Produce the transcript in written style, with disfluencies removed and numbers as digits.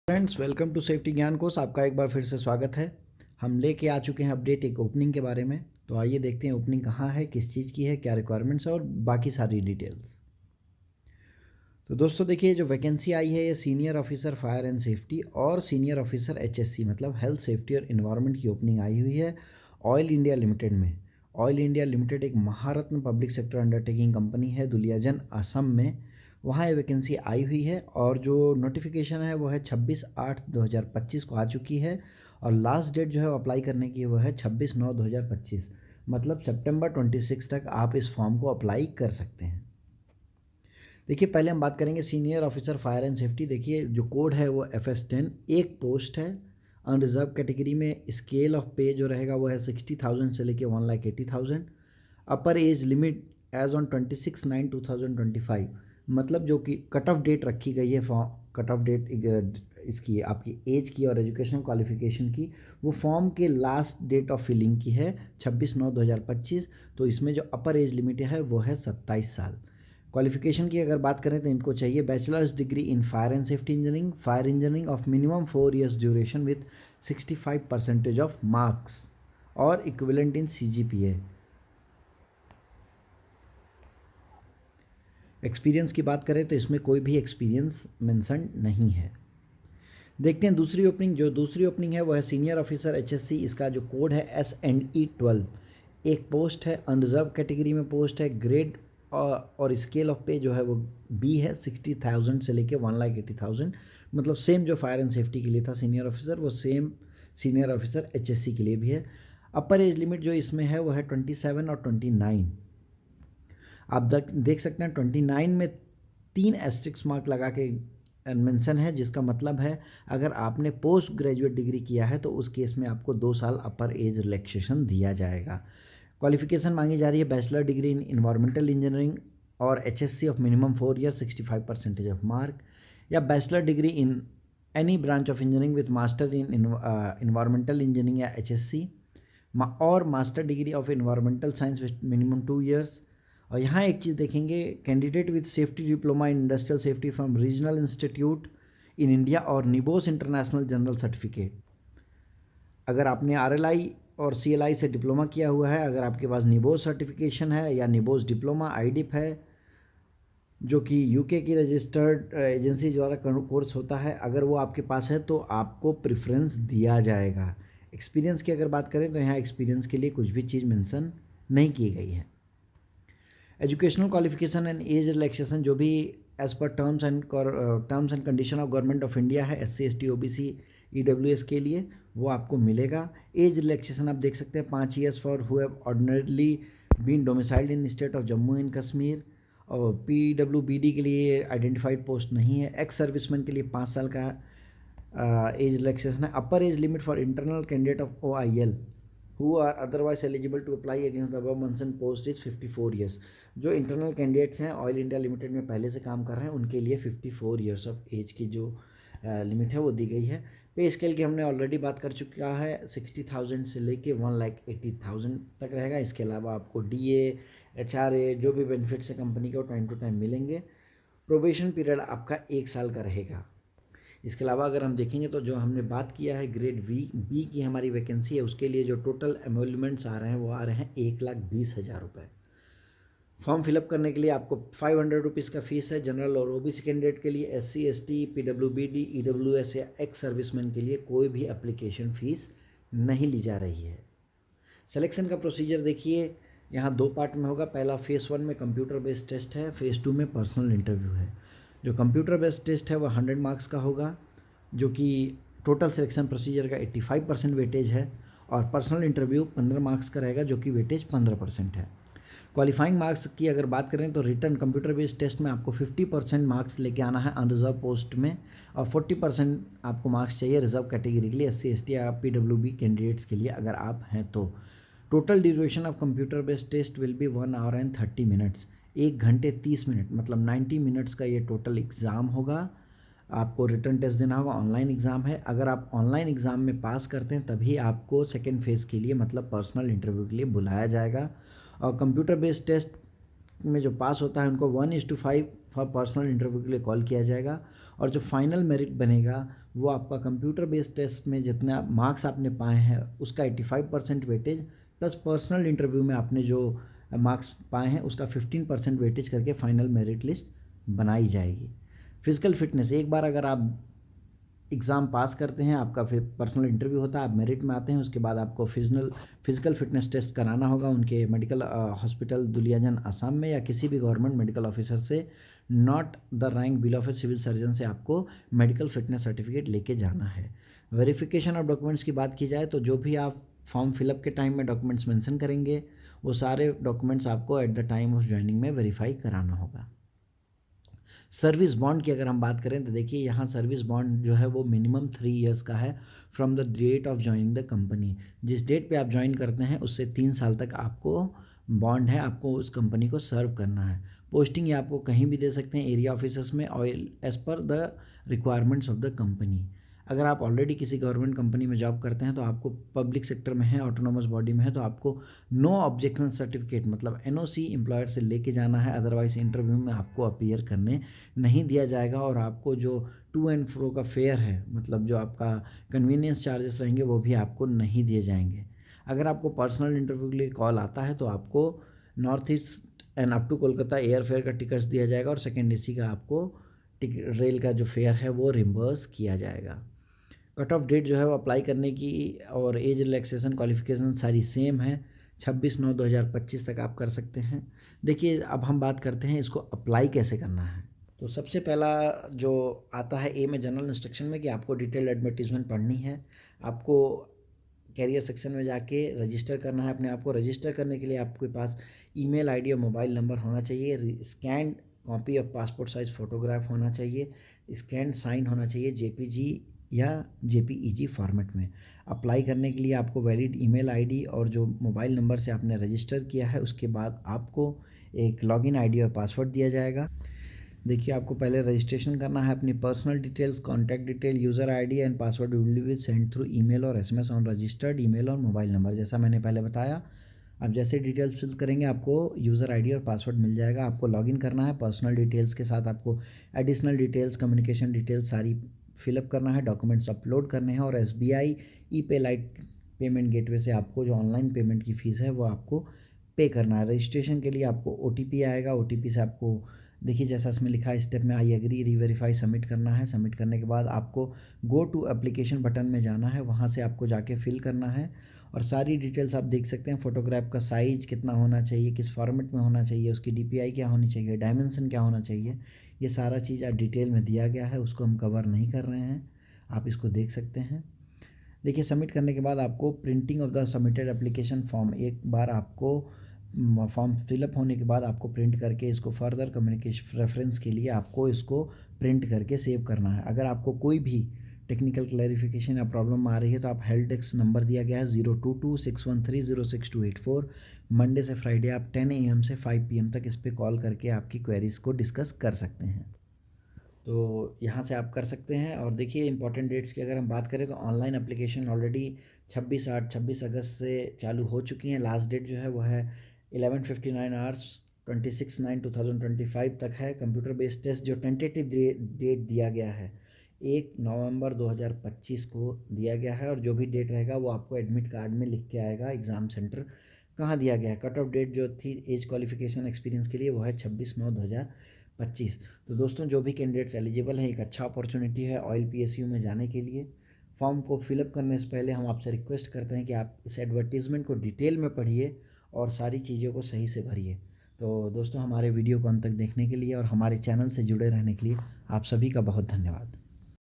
Friends, welcome to safety ज्ञान course. आपका एक बार फिर से स्वागत है। हम लेके आ चुके हैं अपडेट एक ओपनिंग के बारे में। तो आइए देखते हैं ओपनिंग कहाँ है, किस चीज़ की है, क्या रिक्वायरमेंट्स है और बाकी सारी डिटेल्स। तो दोस्तों देखिए, जो वैकेंसी आई है ये senior officer fire and safety और सीनियर ऑफिसर एचएससी मतलब हेल्थ सेफ्टी और इन्वायरमेंट की ओपनिंग आई हुई है ऑयल इंडिया लिमिटेड में। ऑयल इंडिया लिमिटेड एक महारत्न पब्लिक सेक्टर अंडरटेकिंग कंपनी है दुलियाजन, असम में। वहाँ ये वैकेंसी आई हुई है और जो नोटिफिकेशन है वो है 26/8/2025 को आ चुकी है। और लास्ट डेट जो है वो अप्लाई करने की वो है 26/9/2025, मतलब सितंबर 26 तक आप इस फॉर्म को अप्लाई कर सकते हैं। देखिए, पहले हम बात करेंगे senior officer fire and safety. देखिए, जो कोड है वो FS10, एक पोस्ट है अनरिजर्व कैटेगरी में। स्केल ऑफ पे जो रहेगा वो है 60,000 से लेके 1,80,000। Upper age limit as on 26/9/2025, मतलब जो कि कट ऑफ डेट रखी गई है फॉर्म, कट ऑफ डेट इसकी आपकी एज की और एजुकेशनल क्वालिफिकेशन की, वो फॉर्म के लास्ट डेट ऑफ फिलिंग की है 26/9/2025। तो इसमें जो अपर एज लिमिट है वो है 27 साल। क्वालिफिकेशन की अगर बात करें तो इनको चाहिए bachelors degree in fire and safety engineering, fire engineering of minimum 4 years duration with 65% of marks और इक्विवेलेंट इन CGPA। एक्सपीरियंस की बात करें तो इसमें कोई भी एक्सपीरियंस मेंशन नहीं है। देखते हैं दूसरी ओपनिंग। जो दूसरी ओपनिंग है वो है सीनियर ऑफिसर HSC। इसका जो कोड है SNE12। एक पोस्ट है अनरिजर्व कैटेगरी में, पोस्ट है ग्रेड और स्केल ऑफ पे जो है वो B है, 60,000 से लेके 1,80,000। मतलब सेम जो फायर एंड सेफ्टी के लिए था सीनियर ऑफिसर, वो सेम सीनियर ऑफिसर HSC के लिए भी है। अपर एज लिमिट जो इसमें है वो है 27 और 29। आप देख सकते हैं 29 में 3 एस्ट्रिक्स मार्क लगा के मेंशन है, जिसका मतलब है अगर आपने पोस्ट ग्रेजुएट डिग्री किया है तो उस केस में आपको 2 साल अपर एज रिलैक्सेशन दिया जाएगा। क्वालिफिकेशन मांगी जा रही है bachelor degree in environmental engineering और HSC of minimum 4 years 65% of mark, या bachelor degree in any branch of engineering with master in environmental engineering या HSC और master degree of environmental science with minimum 2 years। और यहाँ एक चीज़ देखेंगे, candidate with safety diploma in industrial safety from regional institute in India और NEBOSH international general certificate. अगर आपने RLI और CLI से डिप्लोमा किया हुआ है, अगर आपके पास निबोस सर्टिफिकेशन है या निबोस डिप्लोमा IDIP है जो कि UK की रजिस्टर्ड एजेंसी द्वारा कोर्स होता है, अगर वो आपके पास है तो आपको प्रेफरेंस दिया जाएगा। एक्सपीरियंस की अगर बात करें तो यहाँ एक्सपीरियंस के लिए कुछ भी चीज़ मेंशन नहीं की गई है। Educational qualification and age relaxation जो भी एज पर terms and condition of government of India है SC ST OBC EWS के लिए, वो आपको मिलेगा। एज रिलैक्सेशन आप देख सकते हैं 5 years for who have ordinarily been domiciled in state of Jammu and Kashmir. और PWBD के लिए आइडेंटिफाइड पोस्ट नहीं है। एक्स सर्विसमैन के लिए 5 साल का एज रिलैक्सेशन है। अपर age limit for internal candidate of OIL who are otherwise eligible to apply against the above mentioned post is 54 years। जो इंटरनल कैंडिडेट्स हैं ऑयल इंडिया लिमिटेड में पहले से काम कर रहे हैं उनके लिए 54 years ऑफ एज की जो लिमिट है वो दी गई है। पे स्केल की हमने ऑलरेडी बात कर चुका है, 60,000 से लेके 1,80,000 तक रहेगा। इसके अलावा आपको DA HRA जो भी बेनिफिट्स है कंपनी के वो टाइम टू टाइम मिलेंगे। प्रोबेशन पीरियड आपका 1 साल का रहेगा। इसके अलावा अगर हम देखेंगे तो जो हमने बात किया है ग्रेड बी की हमारी वैकेंसी है, उसके लिए जो टोटल एमोल्यूमेंट्स आ रहे हैं वो आ रहे हैं 1,20,000 रुपये। फॉर्म फिलअप करने के लिए आपको 500 रुपीज़ का फीस है। जनरल और OBC कैंडिडेट के लिए, SC ST PWBD EWS या एक्स सर्विसमैन के लिए कोई भी एप्लीकेशन फ़ीस नहीं ली जा रही है। सिलेक्शन का प्रोसीजर देखिए, यहाँ 2 पार्ट में होगा। पहला फेज़ 1 में कंप्यूटर बेस्ड टेस्ट है, फेज़ 2 में पर्सनल इंटरव्यू है। जो कंप्यूटर बेस्ड टेस्ट है वह 100 मार्क्स का होगा, जो कि टोटल सिलेक्शन प्रोसीजर का 85% वेटेज है। और पर्सनल इंटरव्यू 15 मार्क्स का रहेगा, जो कि वेटेज 15% है। क्वालिफाइंग मार्क्स की अगर बात करें तो रिटर्न कंप्यूटर बेस्ड टेस्ट में आपको 50% मार्क्स लेके आना है अनरिजर्व पोस्ट में, और 40% आपको मार्क्स चाहिए रिजर्व कैटेगरी के लिए, SC ST या PWB कैंडिडेट्स के लिए अगर आप हैं तो। Total duration of computer based test will be 1 hour and 30 minutes। 1 घंटे 30 मिनट मतलब 90 मिनट्स का ये टोटल एग्ज़ाम होगा। आपको रिटर्न टेस्ट देना होगा, ऑनलाइन एग्ज़ाम है। अगर आप ऑनलाइन एग्ज़ाम में पास करते हैं तभी आपको सेकेंड फेज़ के लिए मतलब पर्सनल इंटरव्यू के लिए बुलाया जाएगा। और कंप्यूटर बेस्ड टेस्ट में जो पास होता है उनको 1:5 फॉर पर्सनल इंटरव्यू के लिए कॉल किया जाएगा। और जो फाइनल मेरिट बनेगा वो आपका कंप्यूटर बेस्ड टेस्ट में जितने आप मार्क्स आपने पाए हैं उसका 85% वेटेज प्लस पर्सनल इंटरव्यू में आपने जो मार्क्स पाए हैं उसका 15% वेटेज करके फाइनल मेरिट लिस्ट बनाई जाएगी। फिजिकल फिटनेस, एक बार अगर आप एग्ज़ाम पास करते हैं, आपका फिर पर्सनल इंटरव्यू होता है, आप मेरिट में आते हैं, उसके बाद आपको फिजिकल फिटनेस टेस्ट कराना होगा उनके मेडिकल हॉस्पिटल दुलियाजन आसाम में या किसी भी गवर्नमेंट मेडिकल ऑफिसर से, not the rank below of a civil surgeon से आपको मेडिकल फिटनेस सर्टिफिकेट लेके जाना है। वेरिफिकेशन ऑफ डॉक्यूमेंट्स की बात की जाए तो जो भी आप फॉर्म फिलअप के टाइम में डॉक्यूमेंट्स मेंशन करेंगे वो सारे डॉक्यूमेंट्स आपको at the time of joining में वेरीफाई कराना होगा। सर्विस बॉन्ड की अगर हम बात करें तो देखिए यहाँ सर्विस बॉन्ड जो है वो मिनिमम 3 इयर्स का है from the date of joining the company. जिस डेट पे आप ज्वाइन करते हैं उससे 3 साल तक आपको बॉन्ड है, आपको उस कंपनी को सर्व करना है। पोस्टिंग ये आपको कहीं भी दे सकते हैं एरिया ऑफिसर्स में और as per the requirements of the company. अगर आप ऑलरेडी किसी गवर्नमेंट कंपनी में जॉब करते हैं तो आपको पब्लिक सेक्टर में है, ऑटोनोमस बॉडी में है, तो आपको नो ऑब्जेक्शन सर्टिफिकेट मतलब एनओसी एम्प्लॉयर से लेके जाना है, अदरवाइज इंटरव्यू में आपको अपीयर करने नहीं दिया जाएगा और आपको जो टू एंड फ्रो का फेयर है मतलब जो आपका कन्वीनियंस चार्जेस रहेंगे वो भी आपको नहीं दिए जाएंगे। अगर आपको पर्सनल इंटरव्यू के लिए कॉल आता है तो आपको north east and up to Kolkata air fare का टिकट्स दिया जाएगा और सेकेंड एसी का आपको रेल का जो फेयर है वो रिम्बर्स किया जाएगा। कट ऑफ डेट जो है वो अप्लाई करने की और एज रिलैक्सेशन क्वालिफिकेशन सारी सेम है, 26/9/2025 तक आप कर सकते हैं। देखिए अब हम बात करते हैं इसको अप्लाई कैसे करना है। तो सबसे पहला जो आता है ए में जनरल इंस्ट्रक्शन में कि आपको डिटेल एडवर्टीजमेंट पढ़नी है, आपको कैरियर सेक्शन में जाके रजिस्टर करना है। अपने आप को रजिस्टर करने के लिए आपके पास ईमेल आईडी और मोबाइल नंबर होना चाहिए, scan copy of passport size photograph होना चाहिए, स्कैन साइन होना चाहिए जेपीजी या जेपीईजी फॉर्मेट में। अप्लाई करने के लिए आपको वैलिड ईमेल आईडी और जो मोबाइल नंबर से आपने रजिस्टर किया है उसके बाद आपको एक लॉगिन आईडी और पासवर्ड दिया जाएगा। देखिए आपको पहले रजिस्ट्रेशन करना है, अपनी personal details, contact detail, user ID and password will be send through email और एसएमएस ऑन रजिस्टर्ड ईमेल और मोबाइल नंबर, जैसा मैंने पहले बताया। आप जैसे डिटेल्स फिल करेंगे आपको यूज़र आईडी और पासवर्ड मिल जाएगा। आपको लॉगिन करना है, पर्सनल डिटेल्स के साथ आपको एडिशनल डिटेल्स, कम्युनिकेशन डिटेल्स सारी फिलअप करना है, डॉक्यूमेंट्स अपलोड करने हैं और एसबीआई ई पे लाइट पेमेंट गेटवे से आपको जो ऑनलाइन पेमेंट की फ़ीस है वो आपको पे करना है। रजिस्ट्रेशन के लिए आपको ओटीपी आएगा, ओटीपी से आपको देखिए जैसा इसमें लिखा है स्टेप में आई एग्री रीवेरीफाई सबमिट करना है। सबमिट करने के बाद आपको गो टू एप्लीकेशन बटन में जाना है, वहाँ से आपको जाके फिल करना है और सारी डिटेल्स आप देख सकते हैं। फ़ोटोग्राफ का साइज़ कितना होना चाहिए, किस फॉर्मेट में होना चाहिए, उसकी डीपीआई क्या होनी चाहिए, डायमेंशन क्या होना चाहिए, ये सारा चीज़ डिटेल में दिया गया है, उसको हम कवर नहीं कर रहे हैं, आप इसको देख सकते हैं। देखिए सबमिट करने के बाद आपको printing of the submitted application form, एक बार आपको फॉर्म फिलअप होने के बाद आपको प्रिंट करके इसको फर्दर कम्युनिकेशन रेफरेंस के लिए आपको इसको प्रिंट करके सेव करना है। अगर आपको कोई भी टेक्निकल क्लैरिफिकेशन या प्रॉब्लम आ रही है तो आप हेल्प डेस्क नंबर दिया गया है 0226130628 मंडे से फ्राइडे आप 10 AM से 5 PM तक इस पर कॉल करके आपकी क्वेरीज़ को डिस्कस कर सकते हैं। तो यहाँ से आप कर सकते हैं। और देखिए इंपॉर्टेंट डेट्स की अगर हम बात करें तो ऑनलाइन एप्लीकेशन ऑलरेडी 26 अगस्त से चालू हो चुकी हैं। लास्ट डेट जो है वो है 11:59 आवर्स 26/9/2025 तक है। कंप्यूटर बेस्ड टेस्ट जो टेंटेटिव डेट दिया गया है 1 नवंबर 2025 को दिया गया है और जो भी डेट रहेगा वो आपको एडमिट कार्ड में लिख के आएगा एग्ज़ाम सेंटर कहाँ दिया गया है। कट ऑफ डेट जो थी एज क्वालिफिकेशन एक्सपीरियंस के लिए वो है 26/9/2025। तो दोस्तों जो भी कैंडिडेट्स एलिजिबल हैं एक अच्छा अपॉर्चुनिटी है ऑयल पीएसयू में जाने के लिए। फॉर्म को फिलअप करने से पहले हम आपसे रिक्वेस्ट करते हैं कि आप इस एडवर्टीज़मेंट को डिटेल में पढ़िए और सारी चीज़ों को सही से भरिए। तो दोस्तों हमारे वीडियो को अंत तक देखने के लिए और हमारे चैनल से जुड़े रहने के लिए आप सभी का बहुत धन्यवाद।